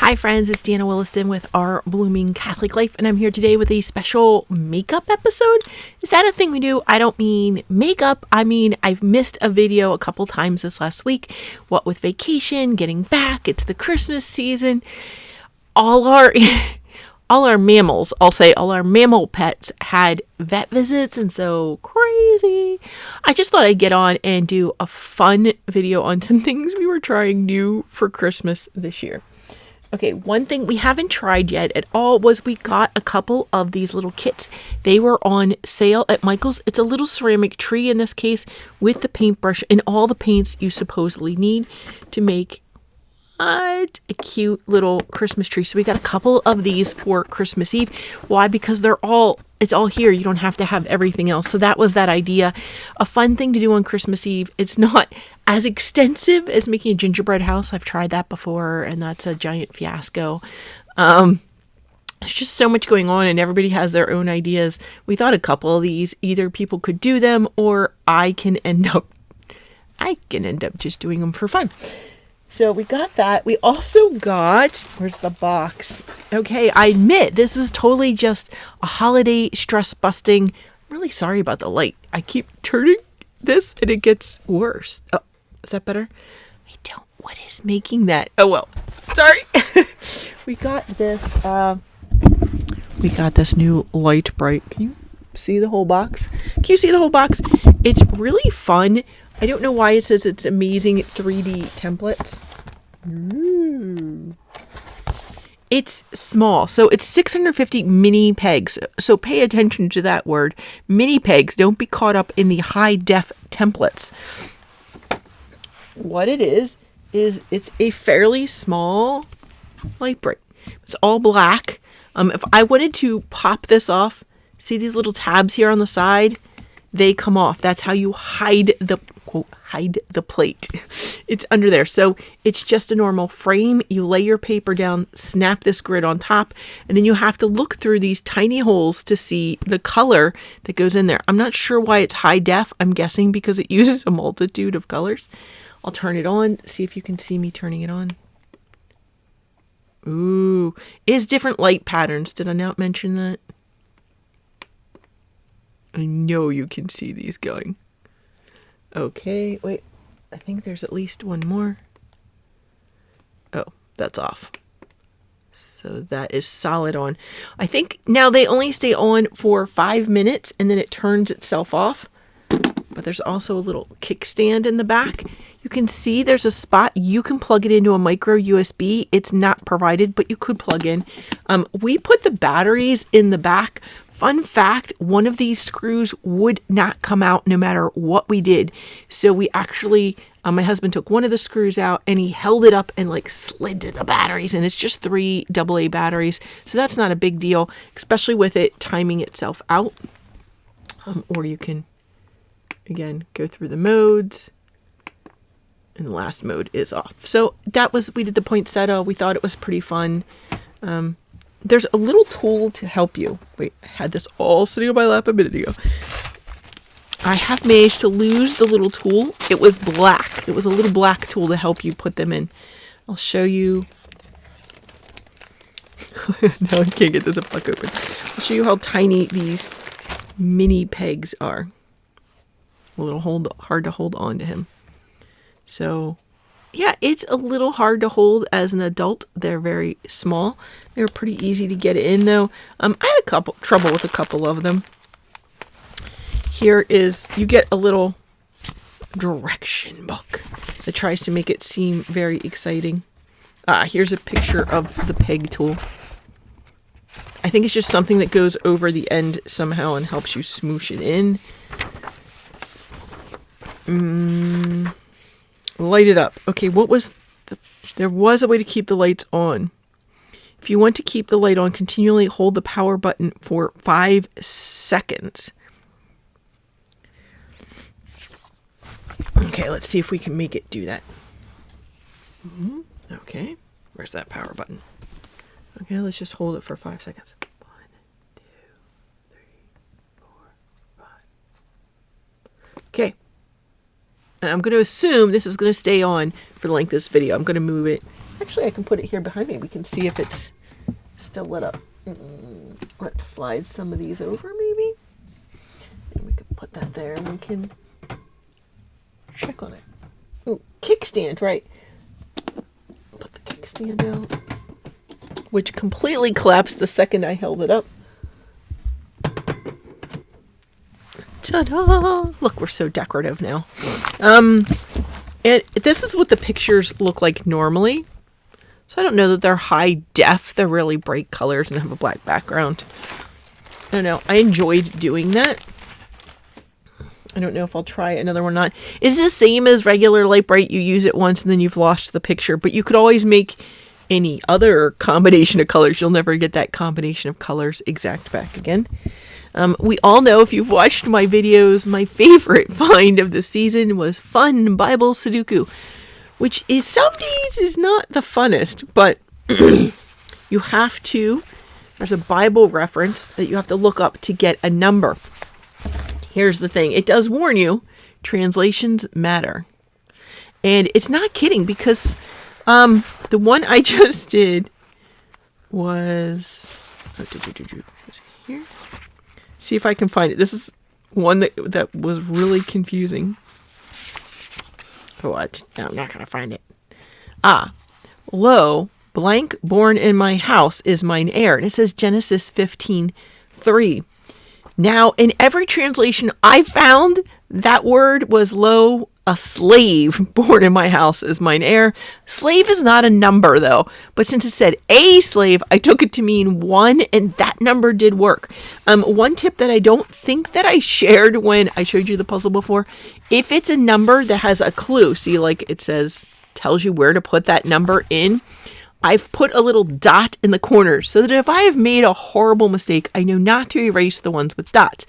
Hi friends, it's Deanna Willison with Our Blooming Catholic Life, and I'm here today with a special makeup episode. Is that a thing we do? I don't mean makeup. I mean, I've missed a video a couple times this last week. What with vacation, getting back, it's the Christmas season. All our mammals, I'll say all our mammal pets had vet visits, and so crazy. I just thought I'd get on and do a fun video on some things we were trying new for Christmas this year. Okay, one thing we haven't tried yet at all was we got a couple of these little kits. They were on sale at Michael's. It's a little ceramic tree in this case with the paintbrush and all the paints you supposedly need to make a cute little Christmas tree. So we got a couple of these for Christmas Eve. Why? Because it's all here. You don't have to have everything else. So that was that idea. A fun thing to do on Christmas Eve. It's not as extensive as making a gingerbread house. I've tried that before, and that's a giant fiasco. There's just so much going on, and everybody has their own ideas. We thought a couple of these, either people could do them, or I can end up just doing them for fun. So we got that. We also got, where's the box? Okay, I admit this was totally just a holiday stress busting. I'm really sorry about the light. I keep turning this and it gets worse. Oh, is that better? What is making that? Oh, well, sorry. We got this new Light Bright. Can you see the whole box? It's really fun. I don't know why it says it's amazing 3D templates. Ooh. It's small, so it's 650 mini pegs. So pay attention to that word. Mini pegs. Don't be caught up in the high def templates. What it is it's a fairly small light bright. It's all black. If I wanted to pop this off, see these little tabs here on the side? They come off. That's how you hide the plate. It's under there. So it's just a normal frame. You lay your paper down, snap this grid on top, and then you have to look through these tiny holes to see the color that goes in there. I'm not sure why it's high def. I'm guessing because it uses a multitude of colors. I'll turn it on. See if you can see me turning it on. Ooh, is different light patterns. Did I not mention that? I know you can see these going. Okay, wait. I think there's at least one more. Oh, that's off. So that is solid on. I think now they only stay on for 5 minutes and then it turns itself off. But there's also a little kickstand in the back. You can see there's a spot. You can plug it into a micro USB. It's not provided, but you could plug in. We put the batteries in the back. Fun fact, one of these screws would not come out no matter what we did. So we actually, my husband took one of the screws out and he held it up and slid to the batteries. And it's just 3 AA batteries. So that's not a big deal, especially with it timing itself out. Or you can, again, go through the modes. And the last mode is off. So we did the poinsettia. We thought it was pretty fun. There's a little tool to help you. Wait, I had this all sitting on my lap a minute ago. I have managed to lose the little tool. It was black. It was a little black tool to help you put them in. I'll show you. Now I can't get this back open. I'll show you how tiny these mini pegs are. A little hard to hold on to him. So, yeah, it's a little hard to hold as an adult. They're very small. They're pretty easy to get in, though. I had trouble with a couple of them. Here is, you get a little direction book that tries to make it seem very exciting. Here's a picture of the peg tool. I think it's just something that goes over the end somehow and helps you smoosh it in. Light it up. Okay, there was a way to keep the lights on. If you want to keep the light on, continually hold the power button for 5 seconds. Okay, let's see if we can make it do that. Okay, where's that power button? Okay, let's just hold it for 5 seconds. 1, 2, 3, 4, 5. Okay. And I'm going to assume this is going to stay on for the length of this video. I'm going to move it Actually, I can put it here behind me. We can see if it's still lit up. Let's slide some of these over, maybe. And we can put that there, and we can check on it. Ooh, kickstand, right. Put the kickstand out, which completely collapsed the second I held it up. Ta-da! Look, we're so decorative now. And this is what the pictures look like normally. So I don't know that they're high def. They're really bright colors and have a black background. I don't know. I enjoyed doing that. I don't know if I'll try another one or not. It's the same as regular Lite-Brite. You use it once and then you've lost the picture. But you could always make any other combination of colors. You'll never get that combination of colors exact back again. We all know, if you've watched my videos, my favorite find of the season was Fun Bible Sudoku, which is some days is not the funnest, but you have to, there's a Bible reference that you have to look up to get a number. Here's the thing. It does warn you, translations matter. And it's not kidding, because the one I just did was, was it here? See if I can find it. This is one that was really confusing. What? No, I'm not going to find it. Lo, blank born in my house is mine heir. And it says Genesis 15:3. Now, in every translation I found, that word was lo, a slave born in my house is mine heir. Slave is not a number, though. But since it said a slave, I took it to mean one, and that number did work. One tip that I don't think that I shared when I showed you the puzzle before, if it's a number that has a clue, see, like it says, tells you where to put that number in, I've put a little dot in the corner so that if I have made a horrible mistake, I know not to erase the ones with dots.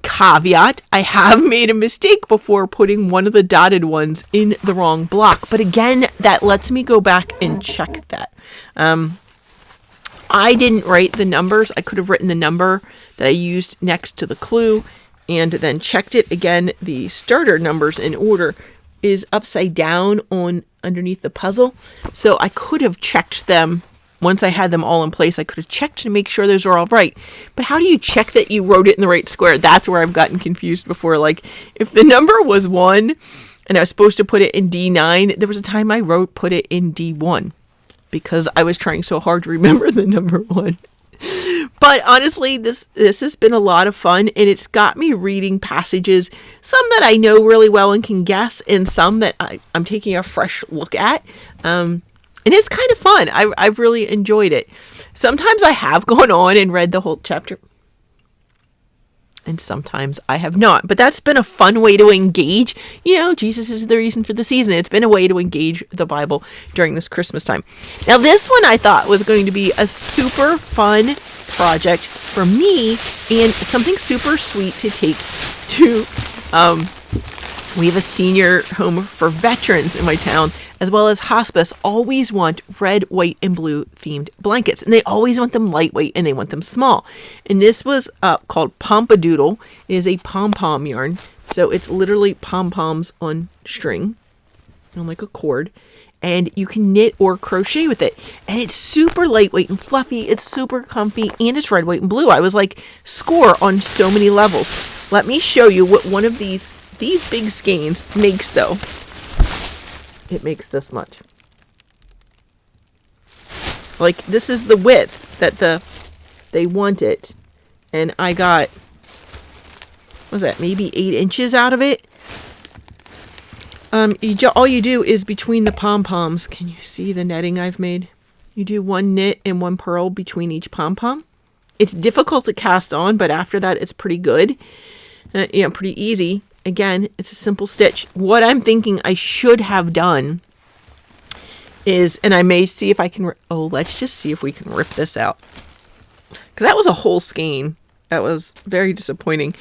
Caveat, I have made a mistake before putting one of the dotted ones in the wrong block. But again, that lets me go back and check that. I didn't write the numbers. I could have written the number that I used next to the clue and then checked it. Again, the starter numbers in order is upside down on underneath the puzzle. So I could have checked them. Once I had them all in place, I could have checked to make sure those are all right. But how do you check that you wrote it in the right square? That's where I've gotten confused before. Like, if the number was 1 and I was supposed to put it in D9, there was a time I put it in D1 because I was trying so hard to remember the number 1. But honestly, this has been a lot of fun, and it's got me reading passages, some that I know really well and can guess, and some that I'm taking a fresh look at. And it's kind of fun. I've really enjoyed it. Sometimes I have gone on and read the whole chapter, and sometimes I have not. But that's been a fun way to engage. You know, Jesus is the reason for the season. It's been a way to engage the Bible during this Christmas time. Now, this one I thought was going to be a super fun project for me and something super sweet to take to, we have a senior home for veterans in my town, as well as hospice, always want red, white, and blue themed blankets. And they always want them lightweight and they want them small. And this was called Pompadoodle. It is a pom-pom yarn. So it's literally pom-poms on string, on like a cord. And you can knit or crochet with it. And it's super lightweight and fluffy. It's super comfy. And it's red, white, and blue. I was like, score on so many levels. Let me show you what one of these big skeins makes, though. It makes this much. Like, this is the width that they want it. And I got, what was that, maybe 8 inches out of it. All you do is between the pom-poms, can you see the netting I've made? You do one knit and one purl between each pom-pom. It's difficult to cast on, but after that, it's pretty good. Pretty easy. Again, it's a simple stitch. What I'm thinking I should have done is, and I may see if I can, let's just see if we can rip this out. Because that was a whole skein. That was very disappointing.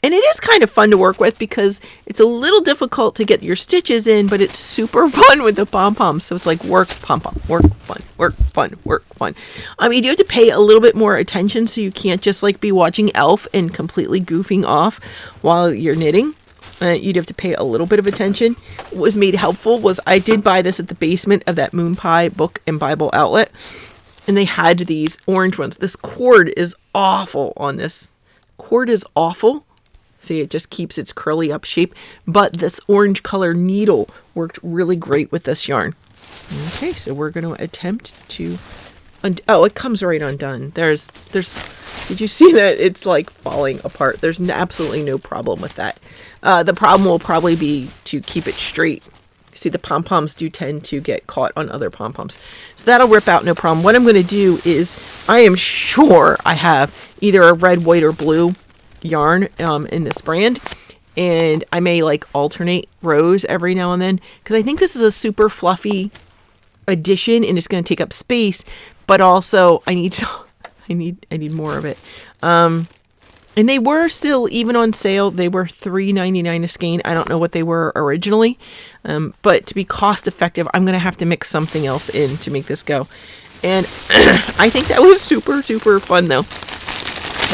And it is kind of fun to work with because it's a little difficult to get your stitches in, but it's super fun with the pom-poms. So it's like work, pom-pom, work, fun, work, fun, work, fun. You do have to pay a little bit more attention, so you can't just like be watching Elf and completely goofing off while you're knitting. you'd have to pay a little bit of attention. What was made helpful was I did buy this at the basement of that Moon Pie Book and Bible outlet, and they had these orange ones. This cord is awful on this. Cord is awful. See, it just keeps its curly up shape, but this orange color needle worked really great with this yarn. Okay, so we're going to attempt to oh, it comes right undone. There's did you see that? It's like falling apart. There's absolutely no problem with that. The problem will probably be to keep it straight. See, the pom-poms do tend to get caught on other pom-poms. So that'll rip out, no problem. What I'm going to do is, I am sure I have either a red, white, or blue yarn in this brand. And I may like alternate rows every now and then, because I think this is a super fluffy addition and it's going to take up space, but also I need more of it. And they were still, even on sale, they were $3.99 a skein. I don't know what they were originally, but to be cost effective, I'm going to have to mix something else in to make this go. And I think that was super, super fun though.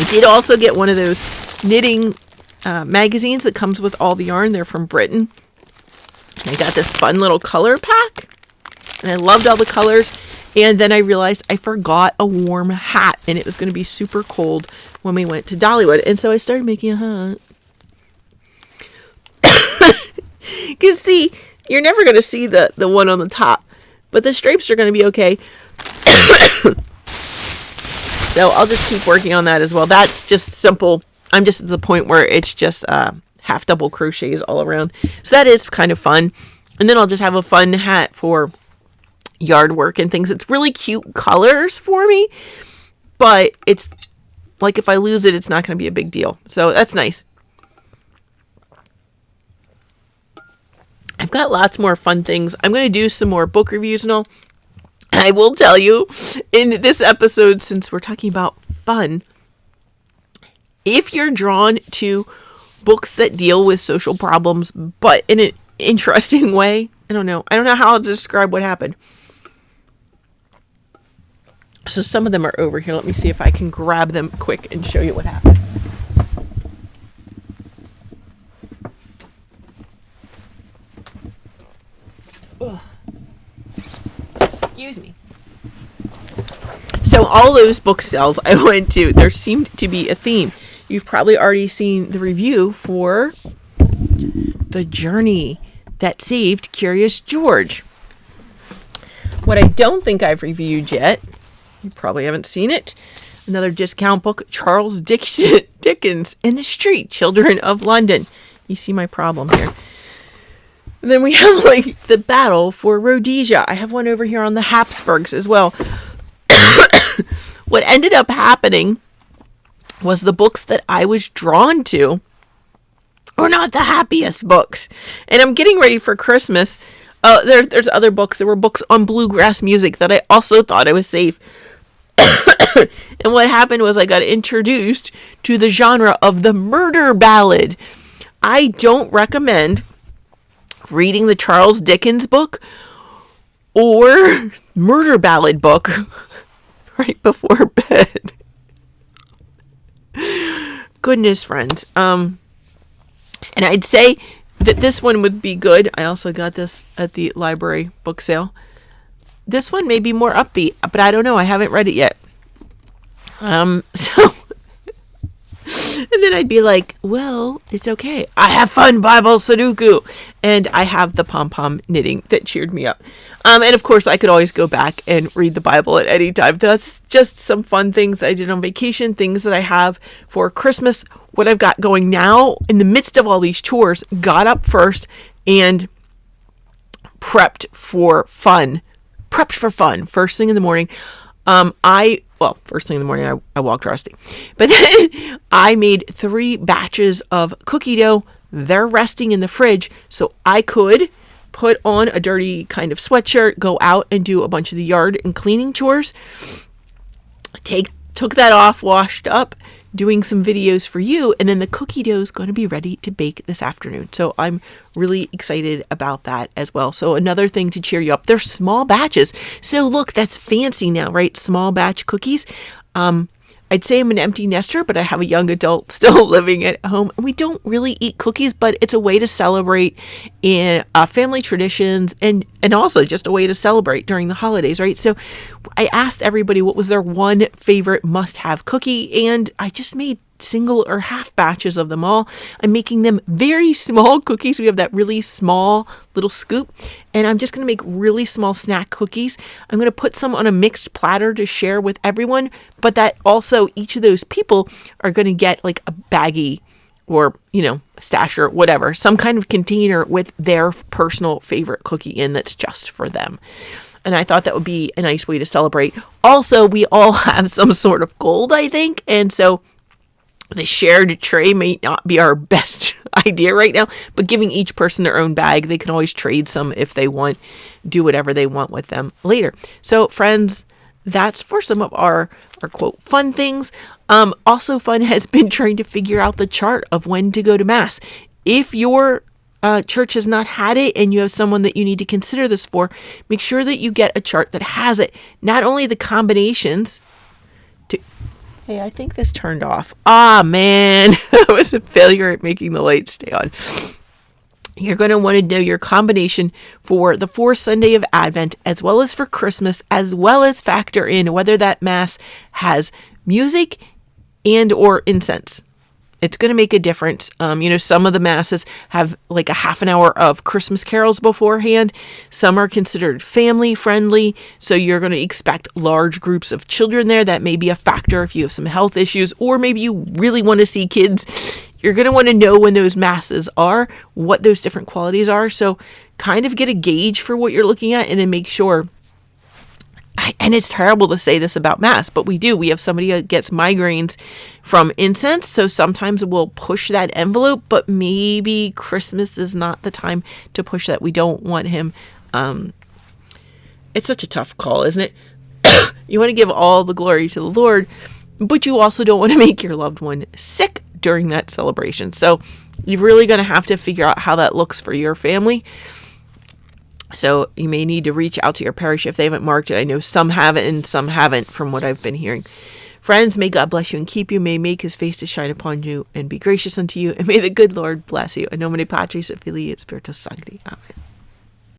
I did also get one of those knitting magazines that comes with all the yarn. They're from Britain. I got this fun little color pack, and I loved all the colors. And then I realized I forgot a warm hat, and it was going to be super cold when we went to Dollywood. And so I started making a hat. Because see, you're never going to see the one on the top, but the stripes are going to be okay. So I'll just keep working on that as well. That's just simple. I'm just at the point where it's just half double crochets all around. So that is kind of fun. And then I'll just have a fun hat for yard work and things. It's really cute colors for me, but it's like if I lose it, it's not going to be a big deal. So that's nice. I've got lots more fun things. I'm going to do some more book reviews and all. I will tell you in this episode, since we're talking about fun, if you're drawn to books that deal with social problems, but in an interesting way, I don't know how to describe what happened. So some of them are over here. Let me see if I can grab them quick and show you what happened. Ugh. Excuse me. So all those book sales I went to, there seemed to be a theme. You've probably already seen the review for The Journey That Saved Curious George. What I don't think I've reviewed yet, you probably haven't seen it, another discount book, Charles Dickens and the Street Children of London. You see my problem here. And then we have like the Battle for Rhodesia. I have one over here on the Habsburgs as well. What ended up happening was the books that I was drawn to were not the happiest books. And I'm getting ready for Christmas. There's other books. There were books on bluegrass music that I also thought I was safe. And what happened was I got introduced to the genre of the murder ballad. I don't recommend reading the Charles Dickens book or murder ballad book right before bed. Goodness, friends. And I'd say that this one would be good. I also got this at the library book sale. This one may be more upbeat, but I don't know. I haven't read it yet. So and then I'd be like, well, it's okay. I have fun Bible Sudoku. And I have the pom-pom knitting that cheered me up. And of course, I could always go back and read the Bible at any time. That's just some fun things that I did on vacation, things that I have for Christmas. What I've got going now in the midst of all these chores, got up first and prepped for fun. First thing in the morning. First thing in the morning, I walked Rusty. But then I made 3 batches of cookie dough. They're resting in the fridge, so I could put on a dirty kind of sweatshirt, go out and do a bunch of the yard and cleaning chores. Took that off, washed up, doing some videos for you, and then the cookie dough is going to be ready to bake this afternoon. So I'm really excited about that as well. So another thing to cheer you up, they're small batches. So look, that's fancy now, right? Small batch cookies. I'd say I'm an empty nester, but I have a young adult still living at home. We don't really eat cookies, but it's a way to celebrate in family traditions and also just a way to celebrate during the holidays, right? So I asked everybody what was their one favorite must-have cookie, and I just made single or half batches of them all. I'm making them very small cookies. We have that really small little scoop, and I'm just going to make really small snack cookies. I'm going to put some on a mixed platter to share with everyone, but that also each of those people are going to get like a baggie or, a stasher, whatever, some kind of container with their personal favorite cookie in that's just for them. And I thought that would be a nice way to celebrate. Also, we all have some sort of gold, I think, and so the shared tray may not be our best idea right now, but giving each person their own bag, they can always trade some if they want, do whatever they want with them later. So friends, that's for some of our quote fun things. Also fun has been trying to figure out the chart of when to go to Mass. If your church has not had it and you have someone that you need to consider this for, make sure that you get a chart that has it. Not only the combinations to... Hey, I think this turned off. Ah, man, that was a failure at making the lights stay on. You're going to want to know your combination for the fourth Sunday of Advent, as well as for Christmas, as well as factor in whether that Mass has music and or incense. It's going to make a difference. Some of the masses have like a half an hour of Christmas carols beforehand. Some are considered family friendly. So you're going to expect large groups of children there. That may be a factor if you have some health issues, or maybe you really want to see kids. You're going to want to know when those masses are, what those different qualities are. So kind of get a gauge for what you're looking at, and then make sure. And it's terrible to say this about Mass, but we do. We have somebody that gets migraines from incense, so sometimes we'll push that envelope, but maybe Christmas is not the time to push that. We don't want him. It's such a tough call, isn't it? You want to give all the glory to the Lord, but you also don't want to make your loved one sick during that celebration. So you're really going to have to figure out how that looks for your family. So you may need to reach out to your parish if they haven't marked it. I know some have it and some haven't from what I've been hearing. Friends, may God bless you and keep you. May he make his face to shine upon you and be gracious unto you. And may the good Lord bless you. In nomine Patris et Filii et Spiritus Sancti. Amen.